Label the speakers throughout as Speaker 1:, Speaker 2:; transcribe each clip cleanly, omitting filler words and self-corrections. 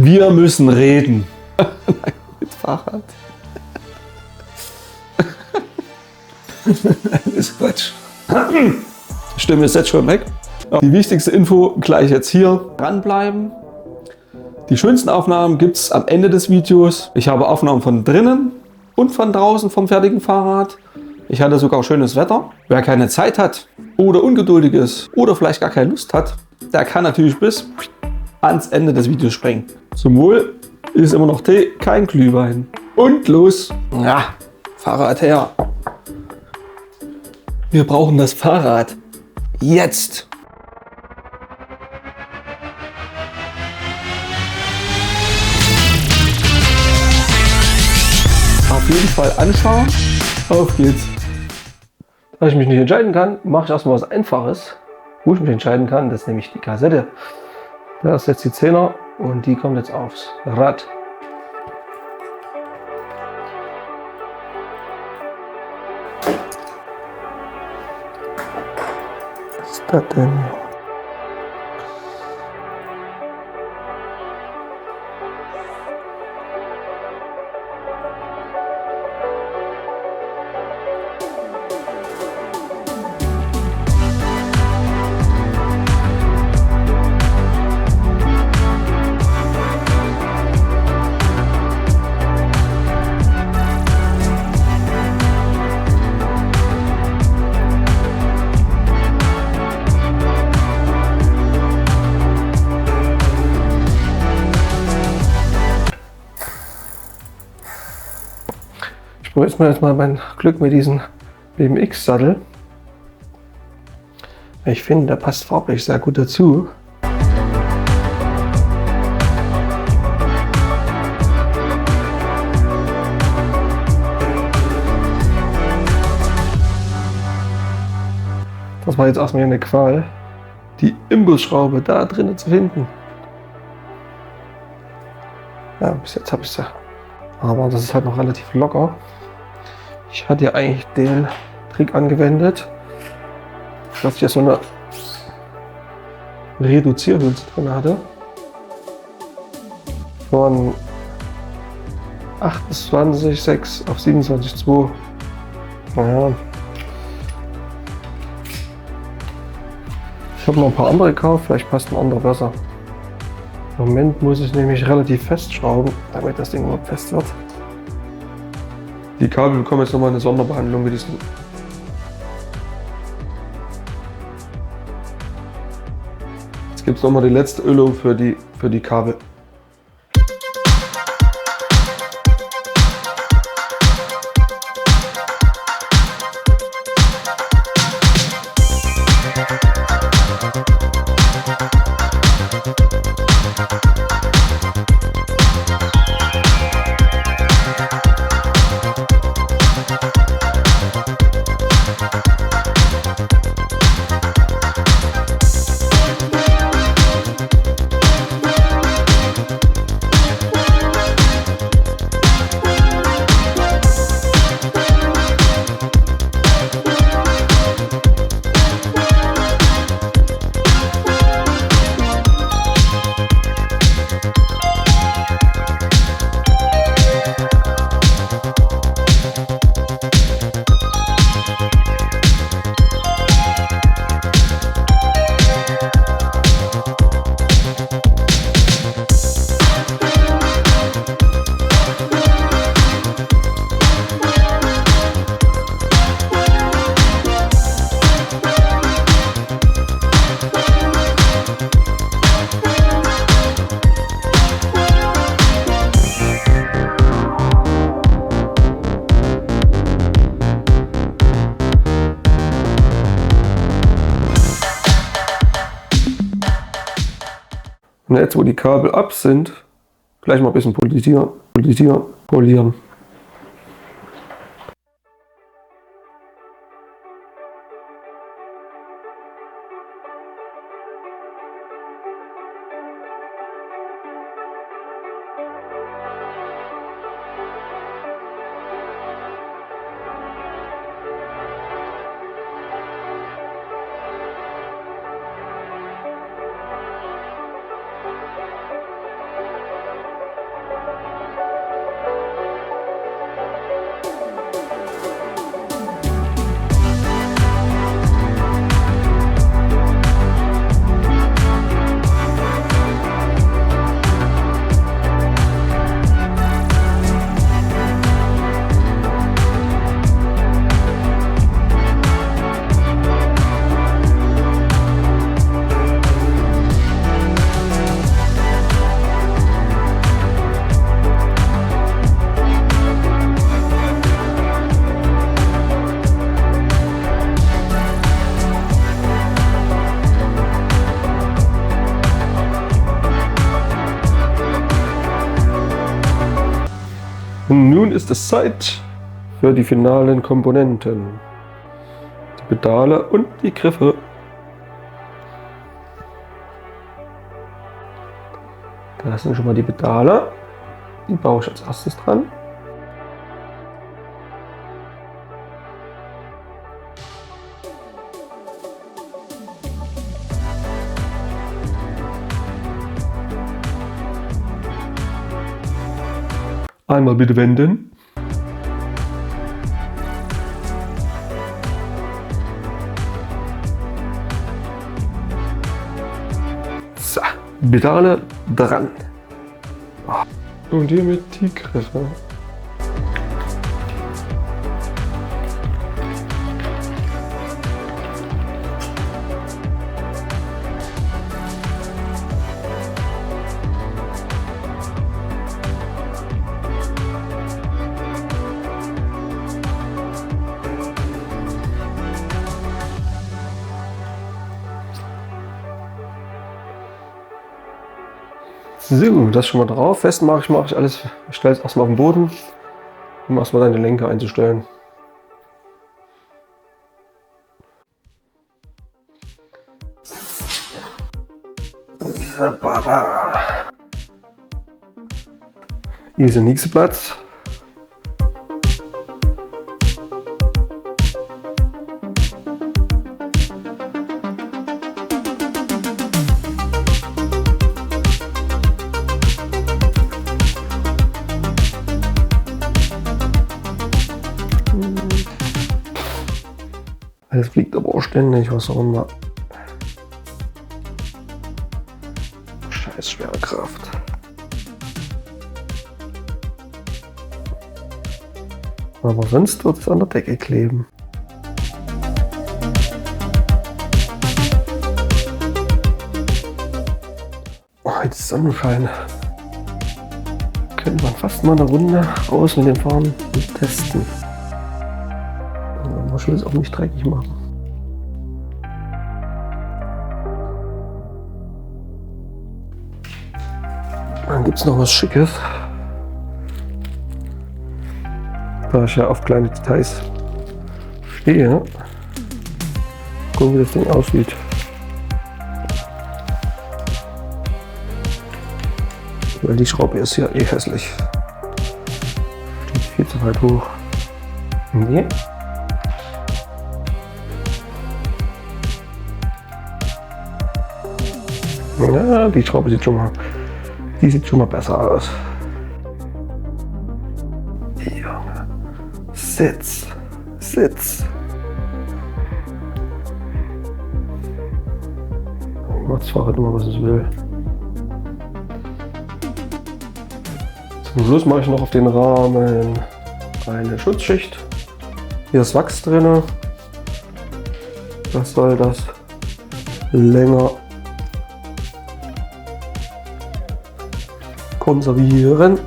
Speaker 1: Wir müssen reden. Mit Fahrrad. Das ist Quatsch. Stimme ist jetzt schon weg. Die wichtigste Info gleich jetzt hier. Dranbleiben. Die schönsten Aufnahmen gibt es am Ende des Videos. Ich habe Aufnahmen von drinnen und von draußen vom fertigen Fahrrad. Ich hatte sogar schönes Wetter. Wer keine Zeit hat oder ungeduldig ist oder vielleicht gar keine Lust hat, der kann natürlich bis ans Ende des Videos springen. Zum Wohl ist immer noch Tee, kein Glühwein. Und los! Ja, Fahrrad her! Wir brauchen das Fahrrad. Jetzt! Auf jeden Fall anschauen. Auf geht's! Da ich mich nicht entscheiden kann, mache ich erstmal was Einfaches. Wo ich mich entscheiden kann, das ist nämlich die Kassette. Da ist jetzt die 10er und die kommt jetzt aufs Rad. Was ist das denn? Ich probiere jetzt mal mein Glück mit diesem BMX-Sattel. Ich finde, der passt farblich sehr gut dazu. Das war jetzt erstmal eine Qual, die Imbusschraube da drinnen zu finden. Ja, bis jetzt habe ich sie. Aber das ist halt noch relativ locker. Ich hatte ja eigentlich den Trick angewendet, dass ich jetzt so eine Reduzierhülse drin hatte. Von 28,6 auf 27,2. Naja. Ich habe noch ein paar andere gekauft, vielleicht passt ein anderer besser. Im Moment muss ich nämlich relativ festschrauben, damit das Ding überhaupt fest wird. Die Kabel bekommen jetzt nochmal eine Sonderbehandlung mit diesen. Jetzt gibt es nochmal die letzte Ölung für die Kabel. Und jetzt, wo die Kabel ab sind, gleich mal ein bisschen polieren.
Speaker 2: Und nun ist es Zeit für die finalen Komponenten. Die Pedale und die Griffe. Da sind schon mal die Pedale. Die baue ich als erstes dran. Einmal bitte wenden. So, Pedale dran. Und hiermit die Griffe. So, das schon mal drauf. Fest mache ich alles. Ich stelle es erstmal auf den Boden, um erstmal deine Lenker einzustellen. Hier ist der nächste Platz. Es fliegt aber auch ständig, was auch immer. Scheiß Schwerkraft. Aber sonst wird es an der Decke kleben. Oh, jetzt ist Sonnenschein. Könnte man fast mal eine Runde raus mit dem Fahren und testen. Ich will es auch nicht dreckig machen. Dann gibt es noch was Schickes. Da ich ja auf kleine Details stehe. Gucken, wie das Ding aussieht. Weil die Schraube ist ja eh hässlich. Steht viel zu weit hoch. Nee. Ja, die Schraube sieht schon mal besser aus. Junge. Sitz. Macht das Fahrrad immer, was es will. Zum Schluss mache ich noch auf den Rahmen eine Schutzschicht. Hier ist Wachs drin. Das soll das länger konservieren.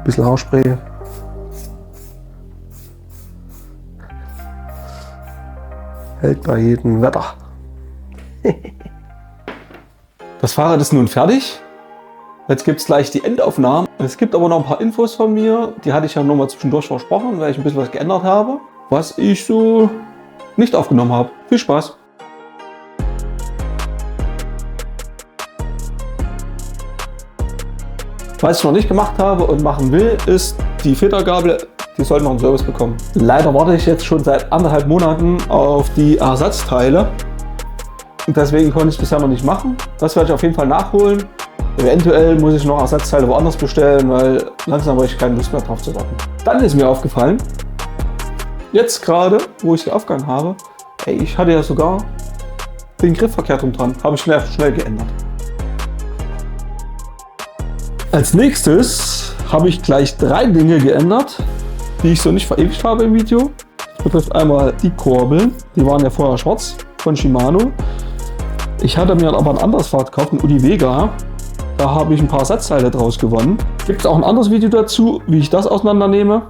Speaker 2: Bisschen Haarspray. Hält bei jedem Wetter.
Speaker 1: Das Fahrrad ist nun fertig. Jetzt gibt es gleich die Endaufnahmen. Es gibt aber noch ein paar Infos von mir. Die hatte ich ja noch mal zwischendurch versprochen, weil ich ein bisschen was geändert habe, was ich so nicht aufgenommen habe. Viel Spaß! Was ich noch nicht gemacht habe und machen will, ist die Federgabel. Die soll noch einen Service bekommen. Leider warte ich jetzt schon seit 1,5 Monaten auf die Ersatzteile. Und deswegen konnte ich es bisher noch nicht machen. Das werde ich auf jeden Fall nachholen. Eventuell muss ich noch Ersatzteile woanders bestellen, weil langsam habe ich keine Lust mehr drauf zu warten. Dann ist mir aufgefallen, jetzt gerade, wo ich den Aufgang habe, ich hatte ja sogar den Griff verkehrt rum dran. Habe ich schnell geändert. Als nächstes habe ich gleich 3 Dinge geändert, die ich so nicht verewigt habe im Video. Das betrifft einmal die Kurbeln, die waren ja vorher schwarz von Shimano. Ich hatte mir aber ein anderes Fahrrad gekauft, ein Udi Vega. Da habe ich ein paar Ersatzteile draus gewonnen. Gibt es auch ein anderes Video dazu, wie ich das auseinandernehme.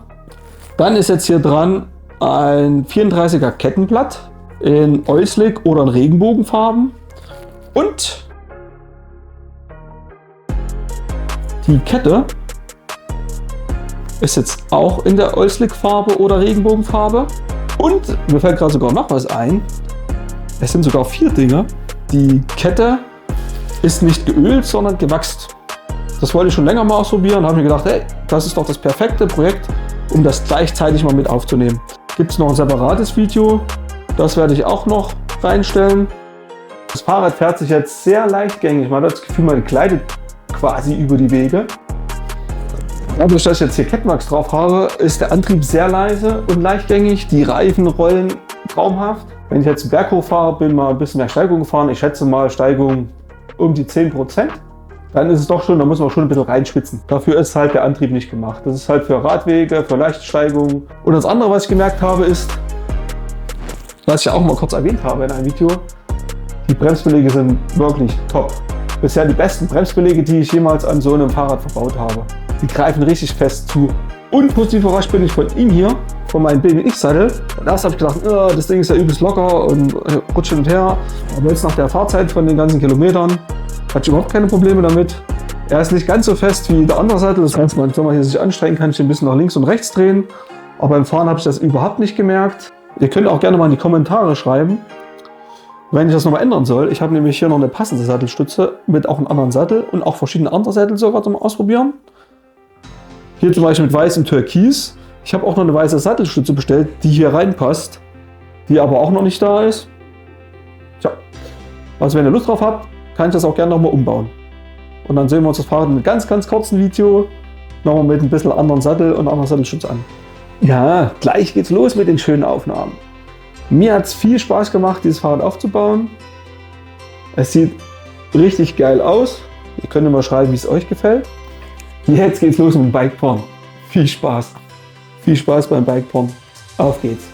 Speaker 1: Dann ist jetzt hier dran ein 34er Kettenblatt. in Oil-Slick oder in Regenbogenfarben. Und die Kette ist jetzt auch in der Oil-Slick-Farbe oder Regenbogenfarbe. Und mir fällt gerade sogar noch was ein. Es sind sogar 4 Dinge. Die Kette ist nicht geölt, sondern gewachst. Das wollte ich schon länger mal ausprobieren und habe mir gedacht, hey, das ist doch das perfekte Projekt, um das gleichzeitig mal mit aufzunehmen. Gibt es noch ein separates Video, das werde ich auch noch reinstellen. Das Fahrrad fährt sich jetzt sehr leichtgängig. Man hat das Gefühl, man gleitet quasi über die Wege. Dadurch, dass ich jetzt hier Kettwachs drauf habe, ist der Antrieb sehr leise und leichtgängig. Die Reifen rollen traumhaft. Wenn ich jetzt einen Berg hoch fahre, bin mal ein bisschen mehr Steigung gefahren. Ich schätze mal Steigung um die 10%. Dann ist es doch schon, da muss man schon ein bisschen reinschwitzen. Dafür ist halt der Antrieb nicht gemacht. Das ist halt für Radwege, für leichte Steigungen. Und das andere, was ich gemerkt habe, ist, was ich auch mal kurz erwähnt habe in einem Video, die Bremsbeläge sind wirklich top. Bisher die besten Bremsbeläge, die ich jemals an so einem Fahrrad verbaut habe. Die greifen richtig fest zu. Und positiv überrascht bin ich von ihm hier, von meinem BMX-Sattel. Und erst habe ich gedacht, oh, das Ding ist ja übelst locker und rutscht hin und her. Aber jetzt nach der Fahrzeit von den ganzen Kilometern hatte ich überhaupt keine Probleme damit. Er ist nicht ganz so fest wie der andere Sattel. Das heißt, wenn man hier sich anstrengen kann, ich ein bisschen nach links und rechts drehen. Aber beim Fahren habe ich das überhaupt nicht gemerkt. Ihr könnt auch gerne mal in die Kommentare schreiben, wenn ich das nochmal ändern soll. Ich habe nämlich hier noch eine passende Sattelstütze mit auch einem anderen Sattel und auch verschiedene andere Sättel sogar zum Ausprobieren. Hier zum Beispiel mit weißem Türkis. Ich habe auch noch eine weiße Sattelstütze bestellt, die hier reinpasst, die aber auch noch nicht da ist. Tja, also wenn ihr Lust drauf habt, kann ich das auch gerne nochmal umbauen. Und dann sehen wir uns das Fahrrad in einem ganz, ganz kurzen Video nochmal mit ein bisschen anderen Sattel und anderer Sattelschutz an. Ja, gleich geht's los mit den schönen Aufnahmen. Mir hat es viel Spaß gemacht, dieses Fahrrad aufzubauen. Es sieht richtig geil aus. Ihr könnt mal schreiben, wie es euch gefällt. Jetzt geht's los mit dem Bikeporn. Viel Spaß. Viel Spaß beim Bikeporn. Auf geht's.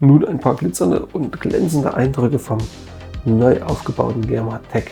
Speaker 1: Nun ein paar glitzernde und glänzende Eindrücke vom neu aufgebauten Germa Tech.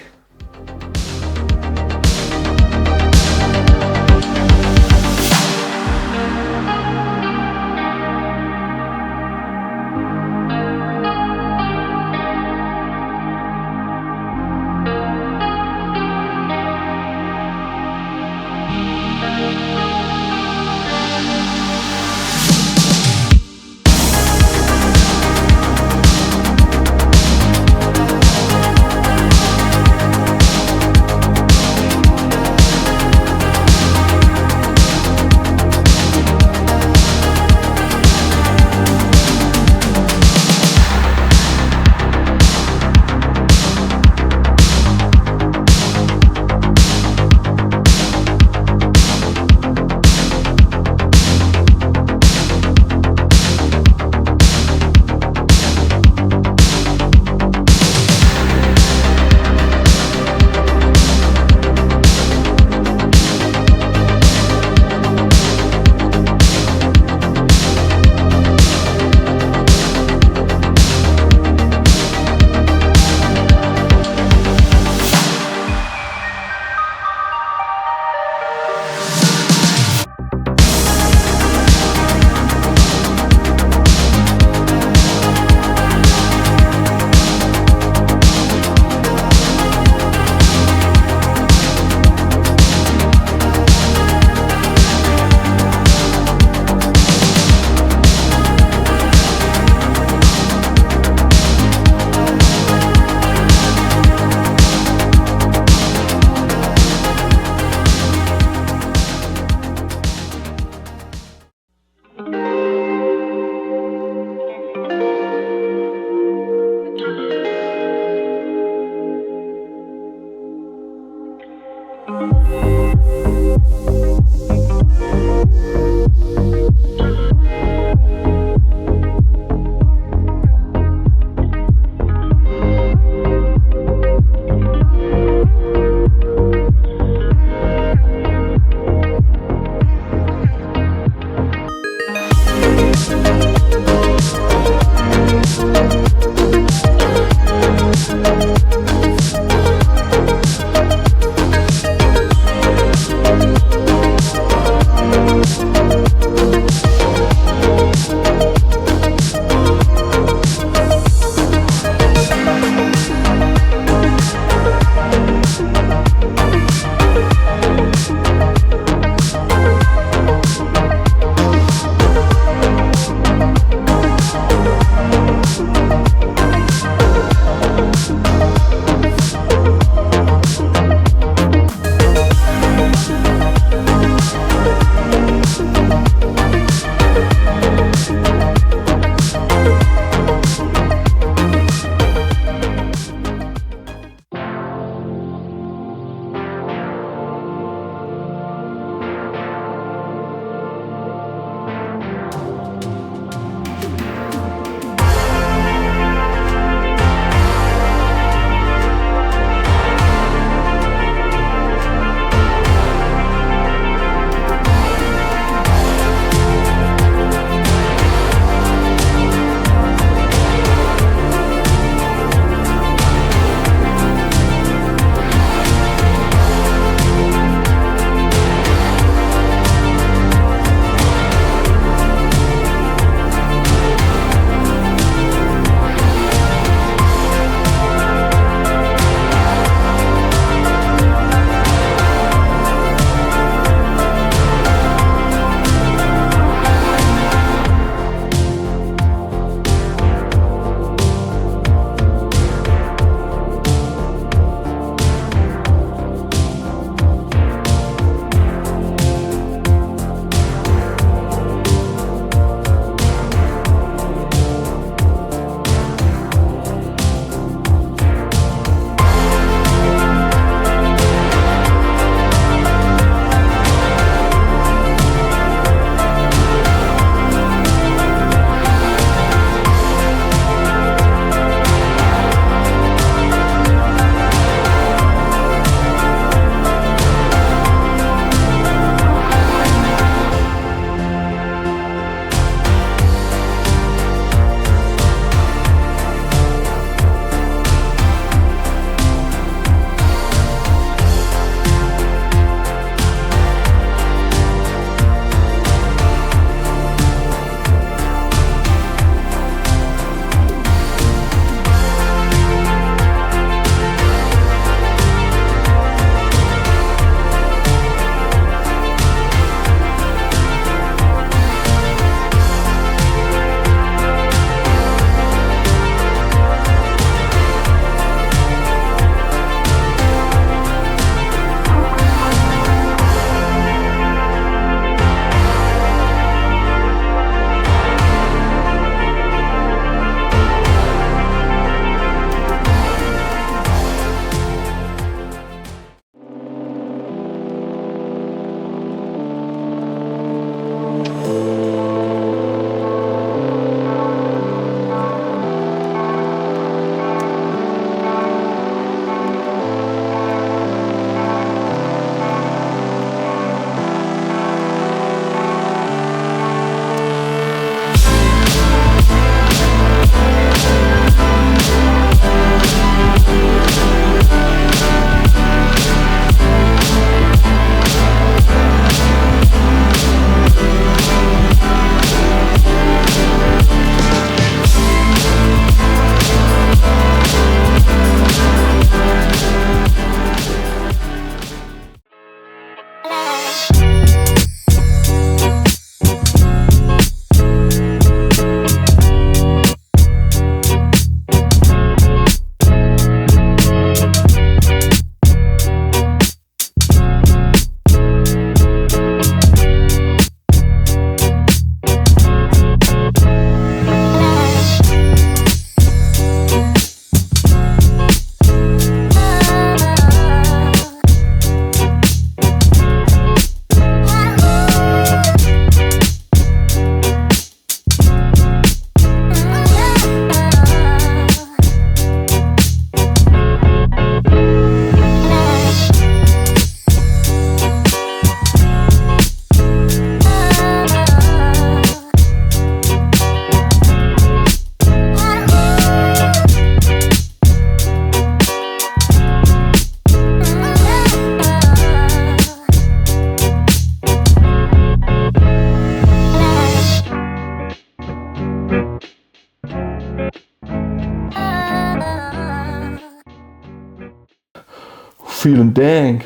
Speaker 1: Vielen Dank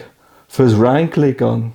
Speaker 1: fürs Reinklickern.